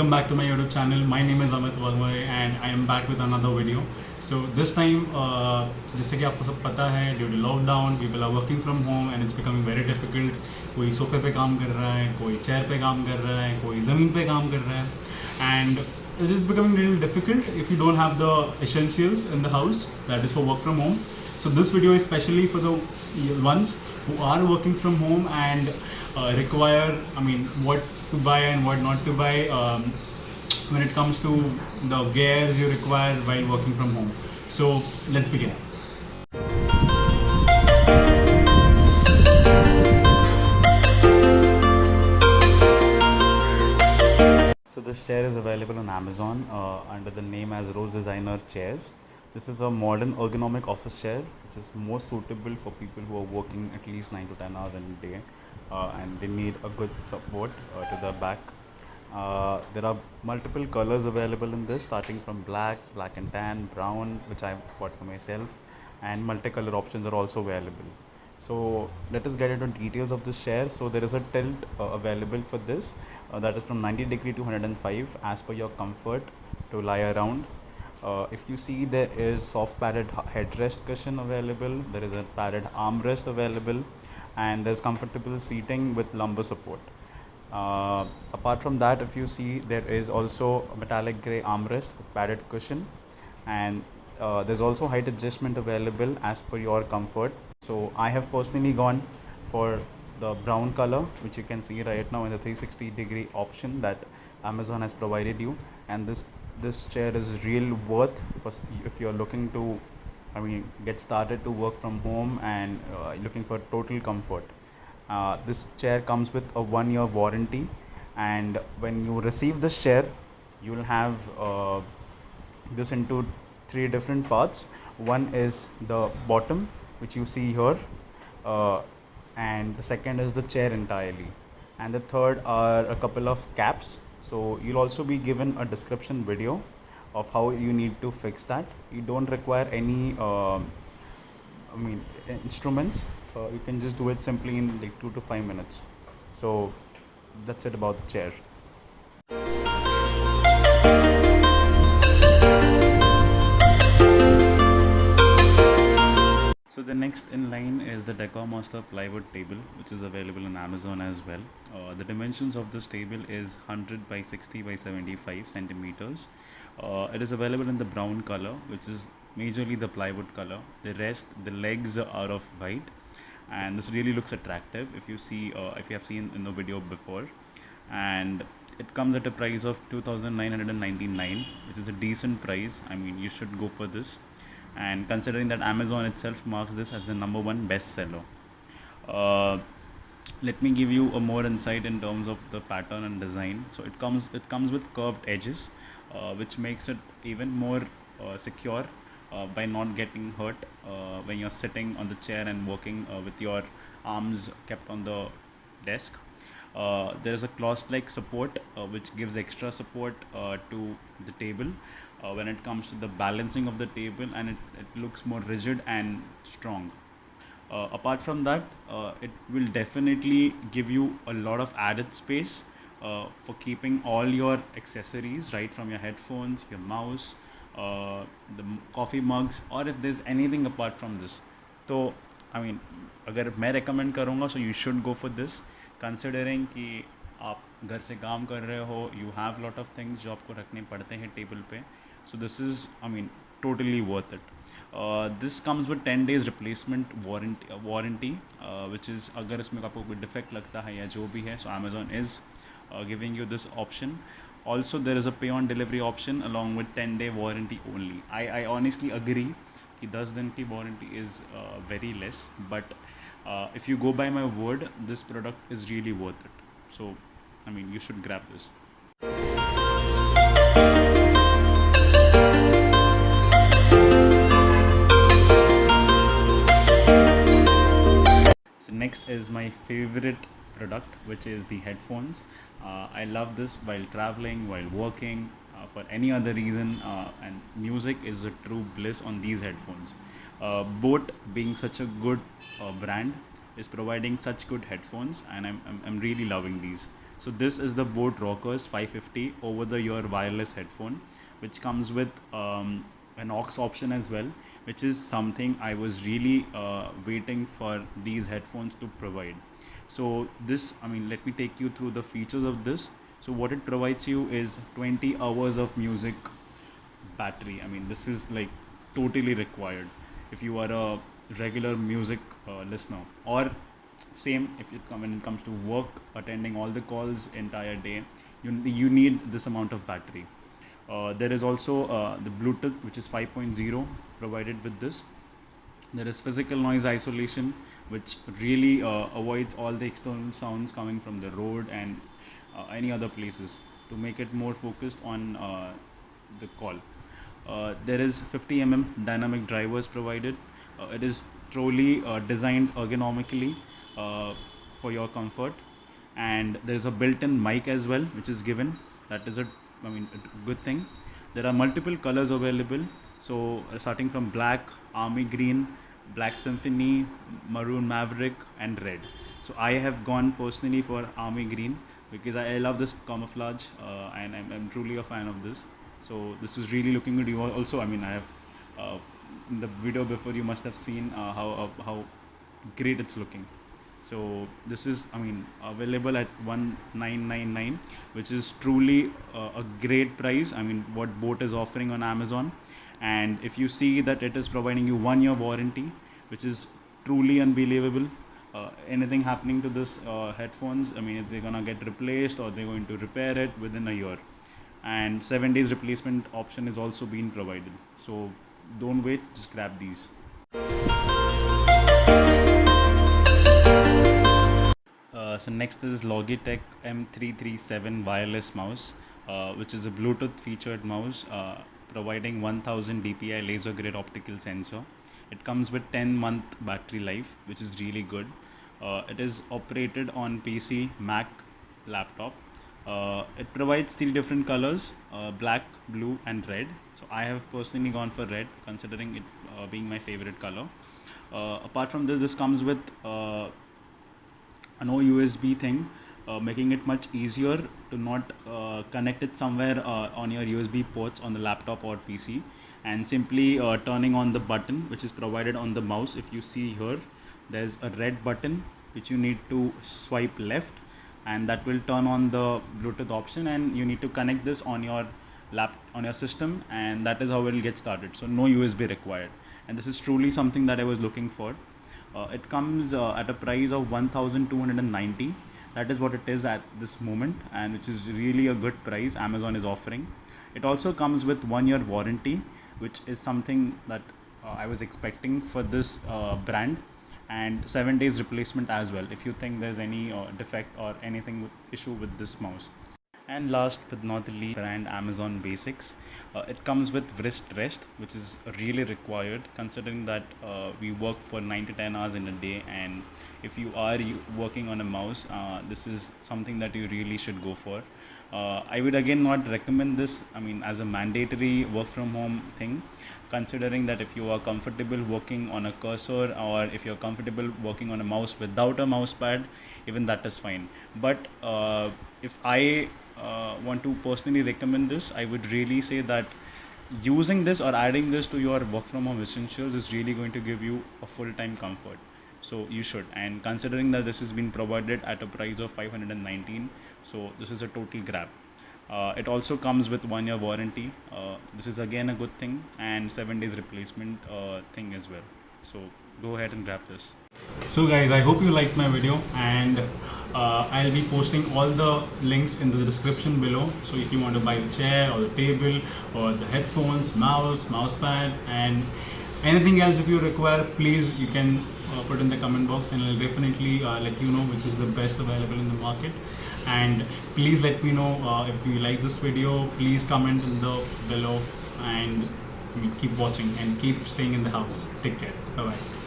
welcome back to my YouTube channel. My name is Amit Wagmare and I am back with another video. So this time, जैसे कि आपको सब पता है, due to lockdown, people are working from home and it's becoming very difficult. कोई सोफे पे काम कर रहा है, कोई चेयर पे काम कर रहा है, कोई ज़मीन पे काम कर रहा है, and it is becoming really difficult if you don't have the essentials in the house that is for work from home. So this video is specially for the ones who are working from home and require, what to buy and what not to buy when it comes to the gears you require while working from home. So let's begin. So this chair is available on Amazon under the name as Rose Designer Chairs. This is a modern ergonomic office chair which is more suitable for people who are working at least 9 to 10 hours in a day and they need a good support to their back. There are multiple colors available in this, starting from black, black and tan, brown, which I bought for myself, and multicolor options are also available. So let us get into details of this chair. So there is a tilt available for this that is from 90 degree to 105 as per your comfort to lie around. If you see, there is soft padded headrest cushion available, there is a padded armrest available, and there's comfortable seating with lumbar support. Apart from that, if you see, there is also a metallic grey armrest with padded cushion, and there's also height adjustment available as per your comfort. So I have personally gone for the brown color, which you can see right now in the 360 degree option that Amazon has provided you, and this chair is real worth for if you're looking to get started to work from home and looking for total comfort. This chair comes with a 1-year warranty, and when you receive this chair you will have this into 3 different parts. One is the bottom, which you see here, and the second is the chair entirely, and the third are a couple of caps. So you'll also be given a description video of how you need to fix that. You don't require any instruments. You can just do it simply in like 2 to 5 minutes. So that's it about the chair. So the next in line is the Decor Master plywood table, which is available on Amazon as well. The dimensions of this table is 100 by 60 by 75 centimeters. It is available in the brown color, which is majorly the plywood color. The rest, the legs are of white, and this really looks attractive if you see, if you have seen in the video before. And it comes at a price of 2,999, which is a decent price. You should go for this. And considering that Amazon itself marks this as the #1 bestseller. Let me give you a more insight in terms of the pattern and design. So it comes with curved edges, which makes it even more secure by not getting hurt when you're sitting on the chair and working with your arms kept on the desk. There is a cloth-like support which gives extra support to the table when it comes to the balancing of the table, and it looks more rigid and strong. Apart from that, it will definitely give you a lot of added space for keeping all your accessories, right from your headphones, your mouse, the coffee mugs, or if there's anything apart from this. So अगर मैं recommend करूँगा, so you should go for this, considering कि आप घर से काम कर रहे हो, you have lot of things जो आपको रखने पड़ते हैं टेबल पे. So this is totally worth it. This comes with 10 days replacement warranty, which is अगर इसमें आपको कोई defect लगता है या जो भी है, so Amazon is giving you this option. Also, there is a pay on delivery option along with 10-day warranty only. I honestly agree कि 10 दिन की warranty is very less, but if you go by my word, this product is really worth it. So you should grab this. So next is my favorite product, which is the headphones. I love this while traveling, while working, for any other reason, and music is a true bliss on these headphones. Boat, being such a good brand, is providing such good headphones, and I'm really loving these. So this is the Boat Rockers 550 over the ear wireless headphone, which comes with an aux option as well, which is something I was really waiting for these headphones to provide. So this, I mean, let me take you through the features of this. So what it provides you is 20 hours of music battery. I mean, this is like totally required if you are a regular music listener, or same if when it comes to work, attending all the calls entire day, you need this amount of battery. There is also the Bluetooth, which is 5.0 provided with this. There is physical noise isolation, which really avoids all the external sounds coming from the road and any other places, to make it more focused on the call. There is 50 dynamic drivers provided. It is truly designed ergonomically for your comfort, and there is a built-in mic as well, which is given. That is a good thing. There are multiple colors available, so starting from black, army green, black symphony, maroon maverick, and red. So I have gone personally for army green because I love this camouflage, and I'm truly a fan of this. So this is really looking good. You also, I mean, I have in the video before, you must have seen how great it's looking. So this is, I mean, available at 1999, which is truly a great price. I mean, what Boat is offering on Amazon. And if you see that it is providing you 1 year warranty, which is truly unbelievable. Anything happening to this headphones, I mean, is they gonna get replaced or they're going to repair it within a year. And 7 days replacement option is also being provided. So don't wait, just grab these. So next is Logitech M337 wireless mouse, which is a Bluetooth featured mouse, providing 1000 dpi laser grid optical sensor. It comes with 10-month battery life, which is really good. It is operated on PC, Mac, laptop. It provides 3 different colors, black, blue, and red. So I have personally gone for red, considering it being my favorite color. Apart from this comes with a no USB thing, making it much easier to not connect it somewhere on your USB ports on the laptop or PC, and simply turning on the button which is provided on the mouse. If you see here, there's a red button which you need to swipe left, and that will turn on the Bluetooth option, and you need to connect this on your on your system, and that is how it will get started. So no USB required, and this is truly something that I was looking for. It comes at a price of 1290. That is what it is at this moment, and which is really a good price Amazon is offering. It also comes with 1 year warranty, which is something that I was expecting for this brand, and 7 days replacement as well if you think there's any defect or anything issue with this mouse. And last but not the least, brand Amazon Basics. It comes with wrist rest, which is really required, considering that we work for 9 to 10 hours in a day, and if you are working on a mouse, this is something that you really should go for. I would again not recommend this, I mean, as a mandatory work from home thing, considering that if you are comfortable working on a cursor, or if you're comfortable working on a mouse without a mouse pad, even that is fine. But if I want to personally recommend this, I would really say that using this or adding this to your work from home essentials is really going to give you a full-time comfort. So you should, and considering that this has been provided at a price of 519, so this is a total grab. It also comes with 1 year warranty. This is again a good thing, and 7 days replacement thing as well. So go ahead and grab this. So guys, I hope you liked my video, and I'll be posting all the links in the description below. So if you want to buy the chair or the table or the headphones, mouse pad, and anything else if you require, please you can put in the comment box, and I'll definitely let you know which is the best available in the market. And please let me know if you like this video. Please comment in the below, and keep watching and keep staying in the house. Take care. Bye bye.